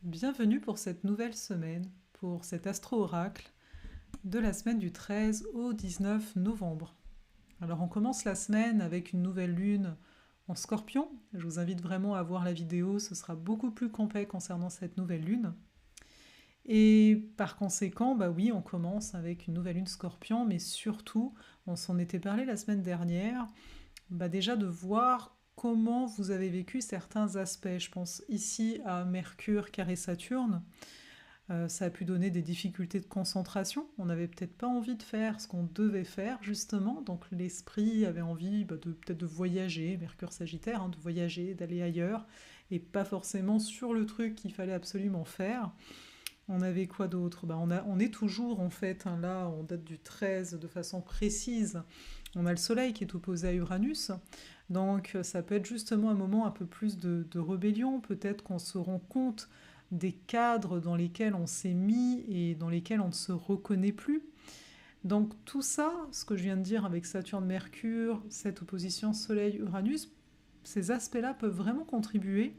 Bienvenue pour cette nouvelle semaine, pour cet astro-oracle de la semaine du 13 au 19 novembre. Alors on commence la semaine avec une nouvelle lune en Scorpion. Je vous invite vraiment à voir la vidéo, ce sera beaucoup plus complet concernant cette nouvelle lune. Et par conséquent, bah oui, on commence avec une nouvelle lune Scorpion, mais surtout, on s'en était parlé la semaine dernière, déjà de voir comment vous avez vécu certains aspects. Je pense ici à Mercure carré Saturne. Ça a pu donner des difficultés de concentration. On n'avait peut-être pas envie de faire ce qu'on devait faire, justement. Donc l'esprit avait envie de peut-être de voyager, Mercure Sagittaire, hein, de voyager, d'aller ailleurs, et pas forcément sur le truc qu'il fallait absolument faire. On avait quoi d'autre? On est toujours, en fait, hein, là, on date du 13 de façon précise. On a le Soleil qui est opposé à Uranus. Donc ça peut être justement un moment un peu plus de rébellion. Peut-être qu'on se rend compte des cadres dans lesquels on s'est mis et dans lesquels on ne se reconnaît plus. Donc tout ça, ce que je viens de dire avec Saturne-Mercure, cette opposition Soleil-Uranus, ces aspects-là peuvent vraiment contribuer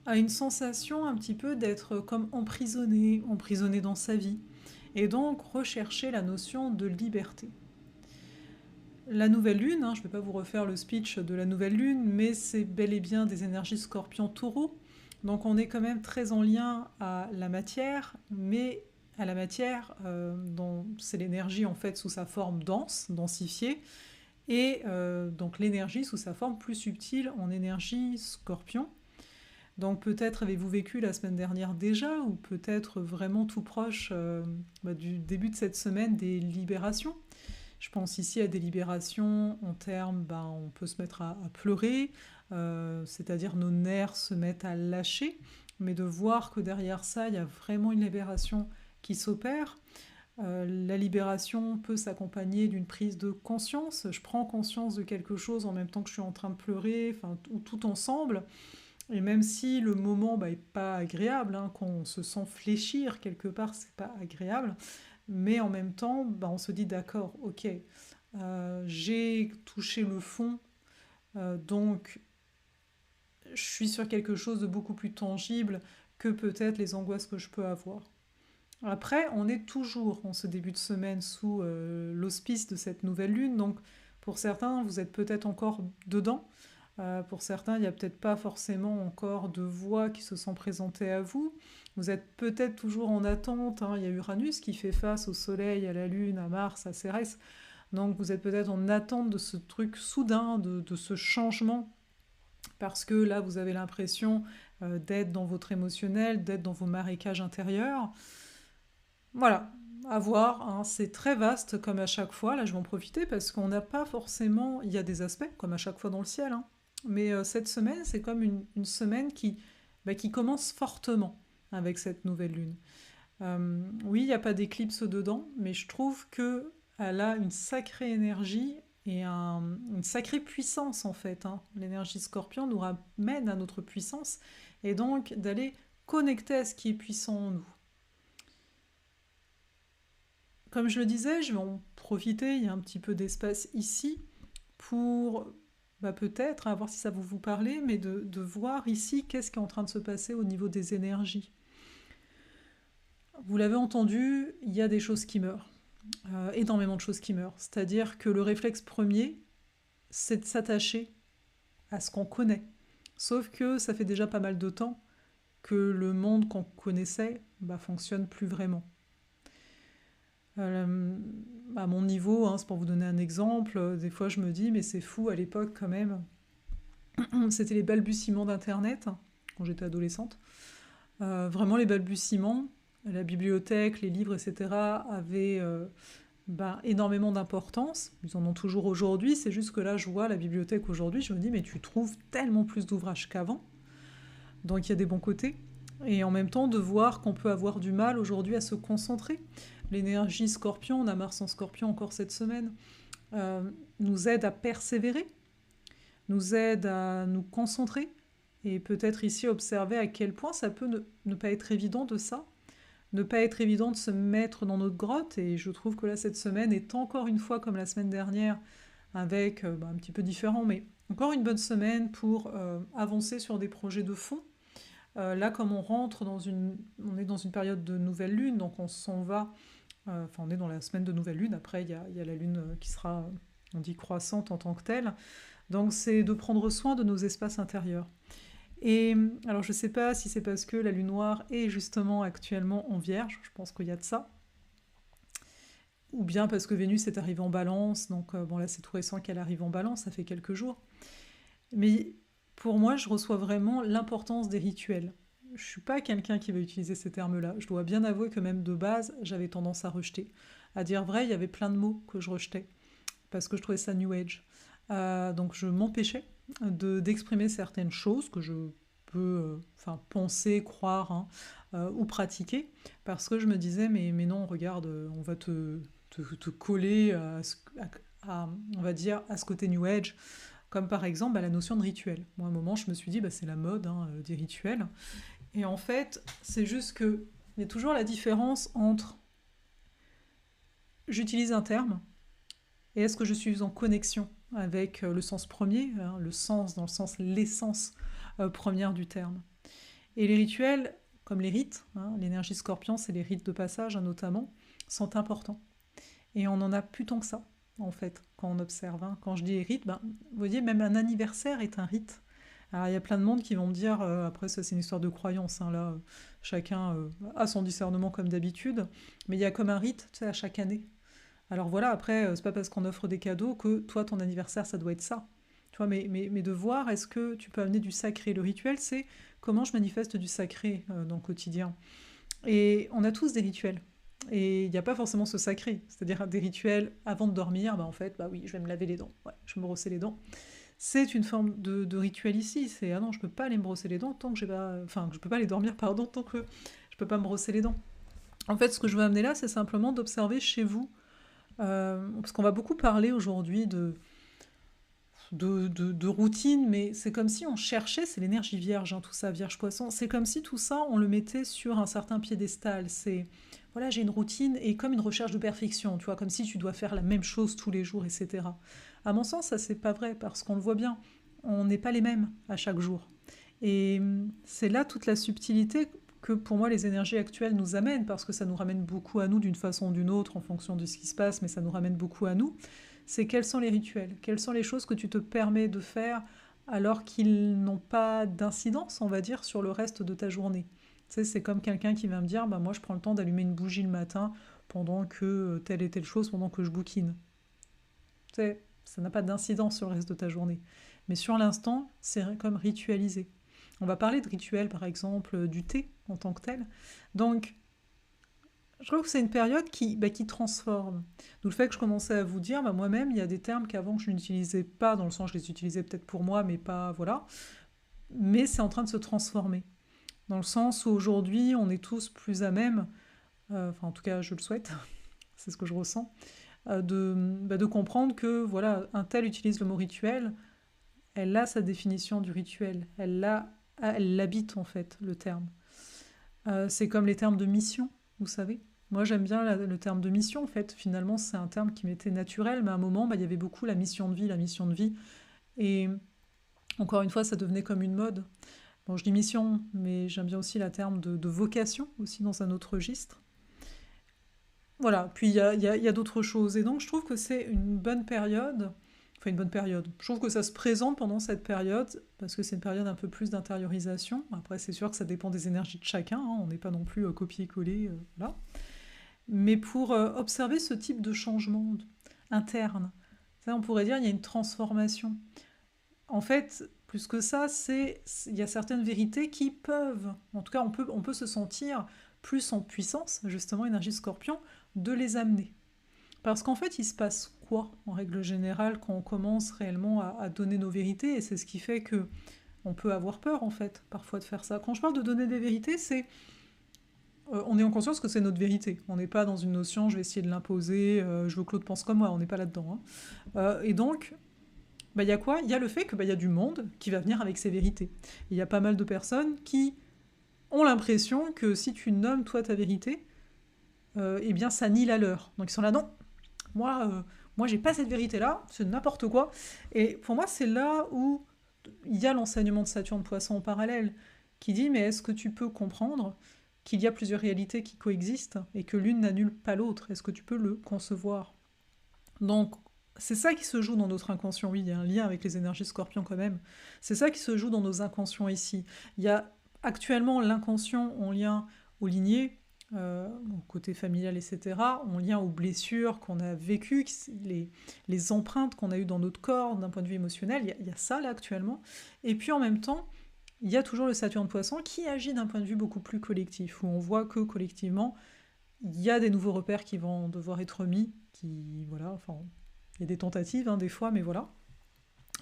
à une sensation un petit peu d'être comme emprisonné, emprisonné dans sa vie, et donc rechercher la notion de liberté. La nouvelle lune, hein, je ne vais pas vous refaire le speech de la nouvelle lune, mais c'est bel et bien des énergies scorpion-taureau. Donc on est quand même très en lien à la matière, mais à la matière, dont c'est l'énergie en fait sous sa forme dense, densifiée, et donc l'énergie sous sa forme plus subtile en énergie scorpion. Donc peut-être avez-vous vécu la semaine dernière déjà, ou peut-être vraiment tout proche du début de cette semaine des libérations. Je pense ici à des libérations en termes, on peut se mettre à pleurer, c'est-à-dire nos nerfs se mettent à lâcher, mais de voir que derrière ça, il y a vraiment une libération qui s'opère. La libération peut s'accompagner d'une prise de conscience. Je prends conscience de quelque chose en même temps que je suis en train de pleurer, enfin tout ensemble. Et même si le moment n'est pas agréable, hein, qu'on se sent fléchir quelque part, c'est pas agréable, mais en même temps, on se dit d'accord, ok, j'ai touché le fond, donc je suis sur quelque chose de beaucoup plus tangible que peut-être les angoisses que je peux avoir. Après, on est toujours en ce début de semaine sous l'auspice de cette nouvelle lune, donc pour certains, vous êtes peut-être encore dedans. Pour certains, il n'y a peut-être pas forcément encore de voix qui se sont présentées à vous. Vous êtes peut-être toujours en attente, hein. Il y a Uranus qui fait face au Soleil, à la Lune, à Mars, à Cérès. Donc vous êtes peut-être en attente de ce truc soudain, de ce changement, parce que là, vous avez l'impression d'être dans votre émotionnel, d'être dans vos marécages intérieurs. Voilà, à voir, hein. C'est très vaste comme à chaque fois. Là, je vais en profiter parce qu'on n'a pas forcément... Il y a des aspects, comme à chaque fois dans le ciel, hein. Mais cette semaine, c'est comme une semaine qui commence fortement avec cette nouvelle lune. Oui, il n'y a pas d'éclipse dedans, mais je trouve qu'elle a une sacrée énergie et une sacrée puissance en fait, hein. L'énergie scorpion nous ramène à notre puissance et donc d'aller connecter à ce qui est puissant en nous. Comme je le disais, je vais en profiter, il y a un petit peu d'espace ici pour peut-être, à voir si ça vous parler, mais de voir ici qu'est-ce qui est en train de se passer au niveau des énergies. Vous l'avez entendu, il y a des choses qui meurent, énormément de choses qui meurent. C'est-à-dire que le réflexe premier, c'est de s'attacher à ce qu'on connaît. Sauf que ça fait déjà pas mal de temps que le monde qu'on connaissait fonctionne plus vraiment. À mon niveau, hein, c'est pour vous donner un exemple, des fois je me dis mais c'est fou à l'époque quand même, c'était les balbutiements d'internet quand j'étais adolescente. Vraiment les balbutiements, la bibliothèque, les livres, etc. avaient énormément d'importance. Ils en ont toujours aujourd'hui, c'est juste que là je vois la bibliothèque aujourd'hui, je me dis mais tu trouves tellement plus d'ouvrages qu'avant. Donc il y a des bons côtés. Et en même temps de voir qu'on peut avoir du mal aujourd'hui à se concentrer. L'énergie scorpion, on a Mars en scorpion encore cette semaine, nous aide à persévérer, nous aide à nous concentrer, et peut-être ici observer à quel point ça peut ne pas être évident de ça, ne pas être évident de se mettre dans notre grotte, et je trouve que là cette semaine est encore une fois comme la semaine dernière, avec un petit peu différent, mais encore une bonne semaine pour avancer sur des projets de fond, Là, comme on est dans une période de nouvelle lune, donc on s'en va, enfin on est dans la semaine de nouvelle lune, après il y a la lune qui sera, on dit croissante en tant que telle, donc c'est de prendre soin de nos espaces intérieurs. Et alors je sais pas si c'est parce que la lune noire est justement actuellement en Vierge, je pense qu'il y a de ça, ou bien parce que Vénus est arrivée en Balance, donc bon là c'est tout récent qu'elle arrive en Balance, ça fait quelques jours. Mais pour moi, je reçois vraiment l'importance des rituels. Je suis pas quelqu'un qui va utiliser ces termes-là. Je dois bien avouer que même de base, j'avais tendance à rejeter. À dire vrai, il y avait plein de mots que je rejetais parce que je trouvais ça New Age. Donc je m'empêchais d'exprimer certaines choses que je peux enfin penser, croire hein, ou pratiquer parce que je me disais mais non, regarde, on va te coller on va dire, à ce côté New Age. Comme par exemple la notion de rituel. Moi, à un moment, je me suis dit, c'est la mode hein, des rituels. Et en fait, c'est juste que il y a toujours la différence entre j'utilise un terme et est-ce que je suis en connexion avec le sens premier, hein, le sens dans le sens l'essence première du terme. Et les rituels, comme les rites, hein, l'énergie scorpion, c'est les rites de passage hein, notamment, sont importants. Et on en a plus tant que ça, en fait, quand on observe. Hein. Quand je dis rite, vous voyez, même un anniversaire est un rite. Alors, il y a plein de monde qui vont me dire, après ça c'est une histoire de croyance, hein, là, chacun a son discernement comme d'habitude, mais il y a comme un rite, tu sais, à chaque année. Alors voilà, après, c'est pas parce qu'on offre des cadeaux que toi, ton anniversaire, ça doit être ça. Tu vois, mais de voir, est-ce que tu peux amener du sacré. Le rituel, c'est comment je manifeste du sacré dans le quotidien. Et on a tous des rituels. Et il n'y a pas forcément ce sacré, c'est-à-dire des rituels avant de dormir, en fait, oui, je vais me laver les dents, ouais, je vais me brosser les dents. C'est une forme de rituel ici, c'est ah non, je peux pas aller me brosser les dents tant que j'ai pas. Enfin, je peux pas aller dormir, pardon, tant que je peux pas me brosser les dents. En fait, ce que je veux amener là, c'est simplement d'observer chez vous, parce qu'on va beaucoup parler aujourd'hui de routine, mais c'est comme si on cherchait, c'est l'énergie vierge, hein, tout ça, vierge poisson, c'est comme si tout ça, on le mettait sur un certain piédestal. C'est, voilà, j'ai une routine et comme une recherche de perfection, tu vois, comme si tu dois faire la même chose tous les jours, etc. À mon sens, ça, c'est pas vrai, parce qu'on le voit bien, on n'est pas les mêmes à chaque jour. Et c'est là toute la subtilité que pour moi les énergies actuelles nous amènent, parce que ça nous ramène beaucoup à nous d'une façon ou d'une autre en fonction de ce qui se passe, mais ça nous ramène beaucoup à nous. C'est quels sont les rituels, quelles sont les choses que tu te permets de faire alors qu'ils n'ont pas d'incidence, on va dire, sur le reste de ta journée. Tu sais, c'est comme quelqu'un qui va me dire, moi je prends le temps d'allumer une bougie le matin pendant que telle et telle chose, pendant que je bouquine. Tu sais, ça n'a pas d'incidence sur le reste de ta journée. Mais sur l'instant, c'est comme ritualisé. On va parler de rituel, par exemple, du thé en tant que tel. Donc, je trouve que c'est une période qui transforme. D'où le fait que je commençais à vous dire, moi-même, il y a des termes qu'avant je n'utilisais pas, dans le sens je les utilisais peut-être pour moi, mais pas, voilà. Mais c'est en train de se transformer. Dans le sens où aujourd'hui, on est tous plus à même, enfin en tout cas je le souhaite, c'est ce que je ressens, de comprendre que, voilà, un tel utilise le mot rituel, elle a sa définition du rituel, elle l'habite en fait, le terme. C'est comme les termes de mission, vous savez. Moi, j'aime bien le terme de mission, en fait. Finalement, c'est un terme qui m'était naturel, mais à un moment, il y avait beaucoup la mission de vie, la mission de vie. Et encore une fois, ça devenait comme une mode. Bon, je dis mission, mais j'aime bien aussi la terme de vocation, aussi dans un autre registre. Voilà, puis il y a d'autres choses. Et donc, je trouve que c'est une bonne période. Enfin, une bonne période. Je trouve que ça se présente pendant cette période, parce que c'est une période un peu plus d'intériorisation. Après, c'est sûr que ça dépend des énergies de chacun, hein, on n'est pas non plus copier-coller, là. Mais pour observer ce type de changement interne, ça, on pourrait dire il y a une transformation. En fait, plus que ça, il y a certaines vérités qui peuvent, en tout cas, on peut se sentir plus en puissance, justement, énergie scorpion, de les amener. Parce qu'en fait, il se passe quoi, en règle générale, quand on commence réellement à donner nos vérités. Et c'est ce qui fait que on peut avoir peur, en fait, parfois de faire ça. Quand je parle de donner des vérités, c'est... on est en conscience que c'est notre vérité. On n'est pas dans une notion, je vais essayer de l'imposer, je veux que l'autre pense comme moi, on n'est pas là-dedans. Hein. Et donc, il y a quoi? Il y a le fait qu'il y a du monde qui va venir avec ses vérités. Il y a pas mal de personnes qui ont l'impression que si tu nommes, toi, ta vérité, eh bien, ça nie la leur. Donc ils sont là, non, moi j'ai pas cette vérité-là, c'est n'importe quoi. Et pour moi, c'est là où il y a l'enseignement de Saturne Poisson en parallèle. qui dit mais est-ce que tu peux comprendre qu'il y a plusieurs réalités qui coexistent et que l'une n'annule pas l'autre? Est-ce que tu peux le concevoir? Donc, c'est ça qui se joue dans notre inconscient. Oui, il y a un lien avec les énergies scorpions quand même. C'est ça qui se joue dans nos inconscients ici. Il y a actuellement l'inconscient en lien aux lignées, au côté familial, etc., en lien aux blessures qu'on a vécues, les empreintes qu'on a eues dans notre corps d'un point de vue émotionnel. Il y a ça là actuellement. Et puis en même temps, il y a toujours le Saturne Poisson qui agit d'un point de vue beaucoup plus collectif, où on voit que collectivement, il y a des nouveaux repères qui vont devoir être mis, voilà, enfin, il y a des tentatives des fois, mais voilà.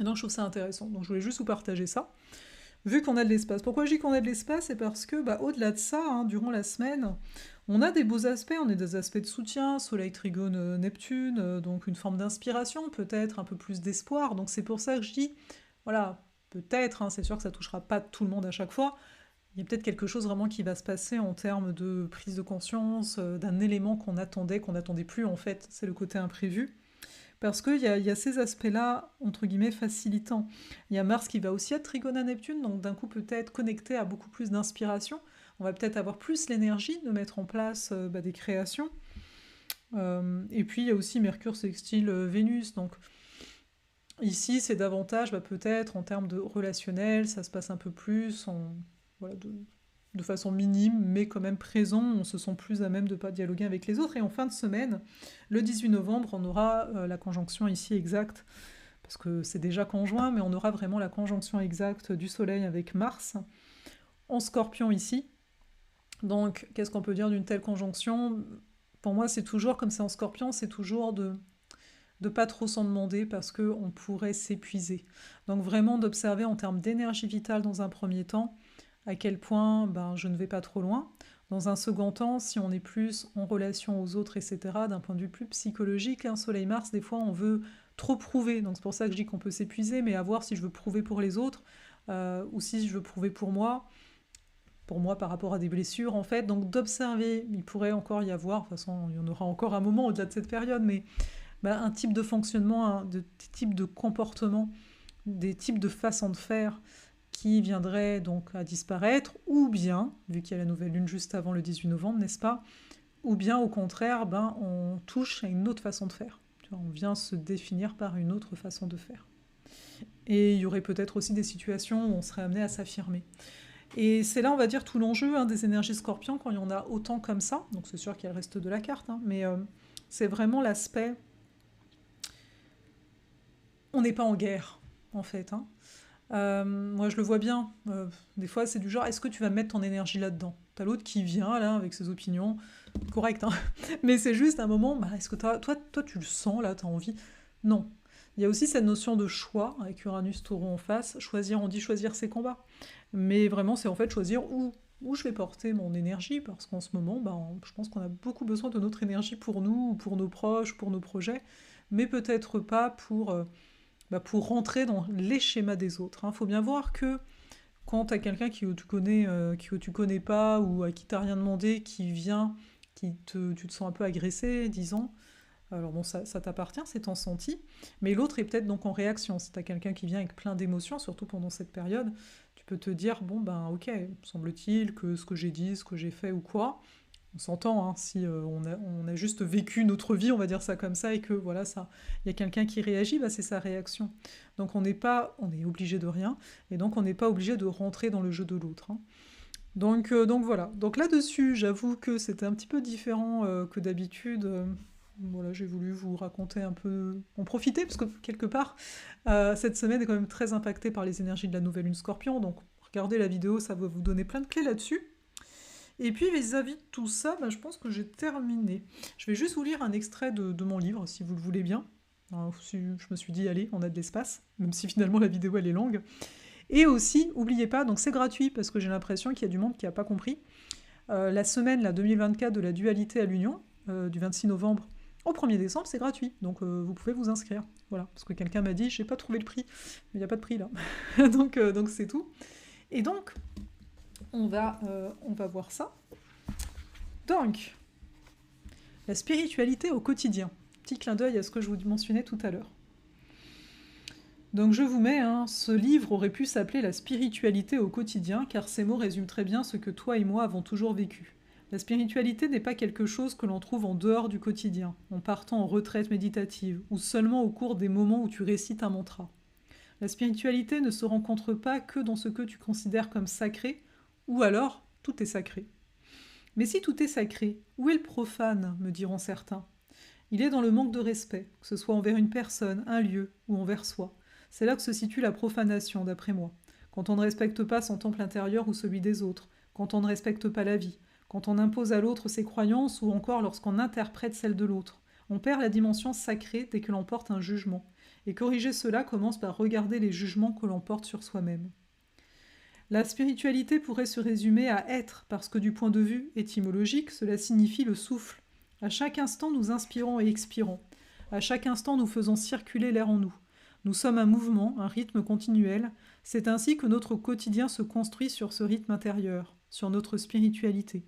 Et donc je trouve ça intéressant. Donc je voulais juste vous partager ça, vu qu'on a de l'espace. Pourquoi je dis qu'on a de l'espace? C'est parce que, au-delà de ça, durant la semaine, on a des beaux aspects, on a des aspects de soutien, Soleil, Trigone, Neptune, donc une forme d'inspiration, peut-être un peu plus d'espoir. Donc c'est pour ça que je dis, voilà, peut-être, c'est sûr que ça touchera pas tout le monde à chaque fois, il y a peut-être quelque chose vraiment qui va se passer en termes de prise de conscience, d'un élément qu'on n'attendait plus en fait, c'est le côté imprévu. Parce qu'il y a ces aspects-là, entre guillemets, facilitants. Il y a Mars qui va aussi être trigone à Neptune, donc d'un coup peut-être connecté à beaucoup plus d'inspiration. On va peut-être avoir plus l'énergie de mettre en place des créations. Et puis il y a aussi Mercure sextile Vénus, donc ici c'est davantage peut-être en termes de relationnel, ça se passe un peu plus, voilà, de façon minime, mais quand même présent, on se sent plus à même de ne pas dialoguer avec les autres. Et en fin de semaine, le 18 novembre, on aura la conjonction ici exacte, parce que c'est déjà conjoint, mais on aura vraiment la conjonction exacte du Soleil avec Mars, en Scorpion ici. Donc, qu'est-ce qu'on peut dire d'une telle conjonction? Pour moi, c'est toujours, comme c'est en Scorpion, c'est toujours de pas trop s'en demander parce qu'on pourrait s'épuiser. Donc vraiment d'observer en termes d'énergie vitale dans un premier temps, à quel point je ne vais pas trop loin. Dans un second temps, si on est plus en relation aux autres, etc., d'un point de vue plus psychologique, Soleil-Mars, des fois on veut trop prouver, donc c'est pour ça que je dis qu'on peut s'épuiser, mais à voir si je veux prouver pour les autres, ou si je veux prouver pour moi par rapport à des blessures en fait, donc d'observer, il pourrait encore y avoir, de toute façon il y en aura encore un moment au-delà de cette période, mais un type de fonctionnement, des types de comportement, des types de façons de faire qui viendraient donc à disparaître, ou bien, vu qu'il y a la nouvelle lune juste avant le 18 novembre, n'est-ce pas, ou bien au contraire, on touche à une autre façon de faire. On vient se définir par une autre façon de faire. Et il y aurait peut-être aussi des situations où on serait amené à s'affirmer. Et c'est là, on va dire, tout l'enjeu des énergies scorpions, quand il y en a autant comme ça, donc c'est sûr qu'il y a le reste de la carte, mais c'est vraiment l'aspect... On n'est pas en guerre, en fait. Moi, je le vois bien. Des fois, c'est du genre, est-ce que tu vas mettre ton énergie là-dedans? T'as l'autre qui vient, là, avec ses opinions. Correct, mais c'est juste un moment, est-ce que toi, tu le sens, là, t'as envie? Non. Il y a aussi cette notion de choix, avec Uranus Taureau en face. Choisir, on dit choisir ses combats. Mais vraiment, c'est en fait choisir où je vais porter mon énergie, parce qu'en ce moment, je pense qu'on a beaucoup besoin de notre énergie pour nous, pour nos proches, pour nos projets, mais peut-être pas pour rentrer dans les schémas des autres. Faut bien voir que quand tu as quelqu'un que tu connais pas ou à qui tu n'as rien demandé, qui vient, tu te sens un peu agressé, disons, alors bon, ça t'appartient, c'est ton senti, mais l'autre est peut-être donc en réaction. Si tu as quelqu'un qui vient avec plein d'émotions, surtout pendant cette période, tu peux te dire, ok, semble-t-il que ce que j'ai dit, ce que j'ai fait ou quoi, on s'entend, si on a juste vécu notre vie, on va dire ça comme ça, et que voilà, il y a quelqu'un qui réagit, c'est sa réaction. Donc on est obligé de rien, et donc on n'est pas obligé de rentrer dans le jeu de l'autre. Donc voilà. Donc là-dessus, j'avoue que c'était un petit peu différent que d'habitude. Voilà, j'ai voulu vous raconter un peu, en profiter, parce que quelque part, cette semaine est quand même très impactée par les énergies de la nouvelle lune Scorpion, donc regardez la vidéo, ça va vous donner plein de clés là-dessus. Et puis vis-à-vis de tout ça, je pense que j'ai terminé. Je vais juste vous lire un extrait de mon livre, si vous le voulez bien. Alors, je me suis dit, allez, on a de l'espace, même si finalement la vidéo elle est longue. Et aussi, n'oubliez pas, donc c'est gratuit, parce que j'ai l'impression qu'il y a du monde qui n'a pas compris, la semaine la 2024 de la dualité à l'union, du 26 novembre au 1er décembre, c'est gratuit. Donc vous pouvez vous inscrire. Voilà, parce que quelqu'un m'a dit, j'ai pas trouvé le prix. Mais il n'y a pas de prix là. donc c'est tout. Et donc, on va voir ça. Donc, la spiritualité au quotidien. Petit clin d'œil à ce que je vous mentionnais tout à l'heure. Donc je vous mets, hein, ce livre aurait pu s'appeler La spiritualité au quotidien, car ces mots résument très bien ce que toi et moi avons toujours vécu. La spiritualité n'est pas quelque chose que l'on trouve en dehors du quotidien, en partant en retraite méditative, ou seulement au cours des moments où tu récites un mantra. La spiritualité ne se rencontre pas que dans ce que tu considères comme sacré, ou alors tout est sacré. Mais si tout est sacré, où est le profane, me diront certains? Il est dans le manque de respect, que ce soit envers une personne, un lieu ou envers soi. C'est là que se situe la profanation, d'après moi. Quand on ne respecte pas son temple intérieur ou celui des autres, quand on ne respecte pas la vie, quand on impose à l'autre ses croyances ou encore lorsqu'on interprète celles de l'autre. On perd la dimension sacrée dès que l'on porte un jugement. Et corriger cela commence par regarder les jugements que l'on porte sur soi-même. La spiritualité pourrait se résumer à être, parce que du point de vue étymologique, cela signifie le souffle. À chaque instant, nous inspirons et expirons. À chaque instant, nous faisons circuler l'air en nous. Nous sommes un mouvement, un rythme continuel. C'est ainsi que notre quotidien se construit sur ce rythme intérieur, sur notre spiritualité.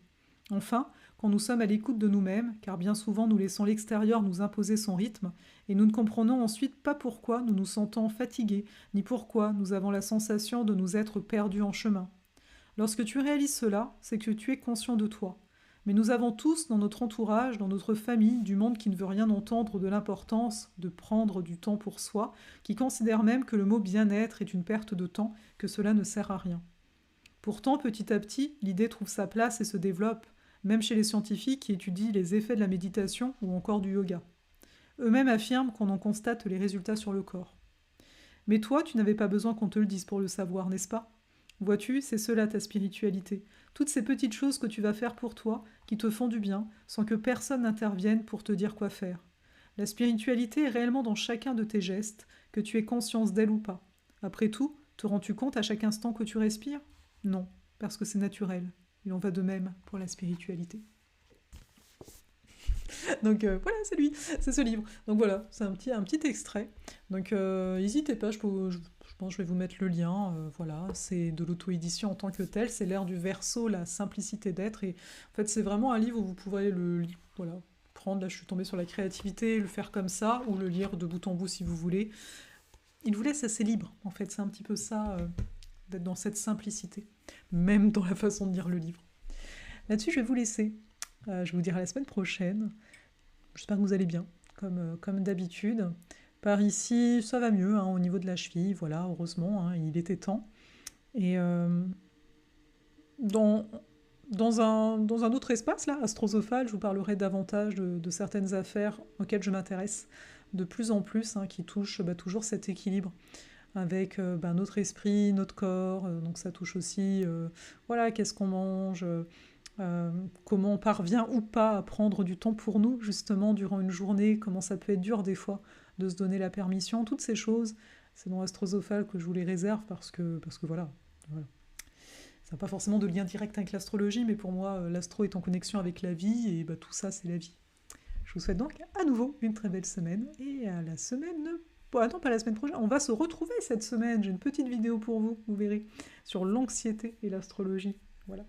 Enfin, quand nous sommes à l'écoute de nous-mêmes, car bien souvent nous laissons l'extérieur nous imposer son rythme, et nous ne comprenons ensuite pas pourquoi nous nous sentons fatigués, ni pourquoi nous avons la sensation de nous être perdus en chemin. Lorsque tu réalises cela, c'est que tu es conscient de toi. Mais nous avons tous dans notre entourage, dans notre famille, du monde qui ne veut rien entendre de l'importance de prendre du temps pour soi, qui considère même que le mot bien-être est une perte de temps, que cela ne sert à rien. Pourtant, petit à petit, l'idée trouve sa place et se développe, même chez les scientifiques qui étudient les effets de la méditation ou encore du yoga. Eux-mêmes affirment qu'on en constate les résultats sur le corps. Mais toi, tu n'avais pas besoin qu'on te le dise pour le savoir, n'est-ce pas? Vois-tu, c'est cela ta spiritualité. Toutes ces petites choses que tu vas faire pour toi, qui te font du bien, sans que personne n'intervienne pour te dire quoi faire. La spiritualité est réellement dans chacun de tes gestes, que tu aies conscience d'elle ou pas. Après tout, te rends-tu compte à chaque instant que tu respires? Non, parce que c'est naturel. Il en va de même pour la spiritualité. Donc voilà, c'est lui, c'est ce livre. Donc voilà, c'est un petit extrait. Donc n'hésitez pas, je pense que je vais vous mettre le lien. Voilà, c'est de l'auto-édition en tant que tel. C'est l'ère du verso, la simplicité d'être. Et en fait, c'est vraiment un livre où vous pourrez voilà, prendre. Là, je suis tombée sur la créativité, le faire comme ça, ou le lire de bout en bout si vous voulez. Il vous laisse assez libre, en fait. C'est un petit peu ça, d'être dans cette simplicité, même dans la façon de lire le livre. Là-dessus, je vais vous laisser. Je vous dirai la semaine prochaine. J'espère que vous allez bien, comme d'habitude. Par ici, ça va mieux, hein, au niveau de la cheville, voilà, heureusement, hein, il était temps. Et dans, dans un autre espace, là, Astrosophale, je vous parlerai davantage de certaines affaires auxquelles je m'intéresse de plus en plus, hein, qui touchent toujours cet équilibre avec notre esprit, notre corps. Donc ça touche aussi, voilà, qu'est-ce qu'on mange, comment on parvient ou pas à prendre du temps pour nous, justement, durant une journée, comment ça peut être dur des fois de se donner la permission, toutes ces choses, c'est dans Astrosophale que je vous les réserve parce que voilà. Ça n'a pas forcément de lien direct avec l'astrologie, mais pour moi, l'astro est en connexion avec la vie, et tout ça, c'est la vie. Je vous souhaite donc à nouveau une très belle semaine, et à la semaine... Bon, attends, pas la semaine prochaine, on va se retrouver cette semaine, j'ai une petite vidéo pour vous, vous verrez, sur l'anxiété et l'astrologie. Voilà.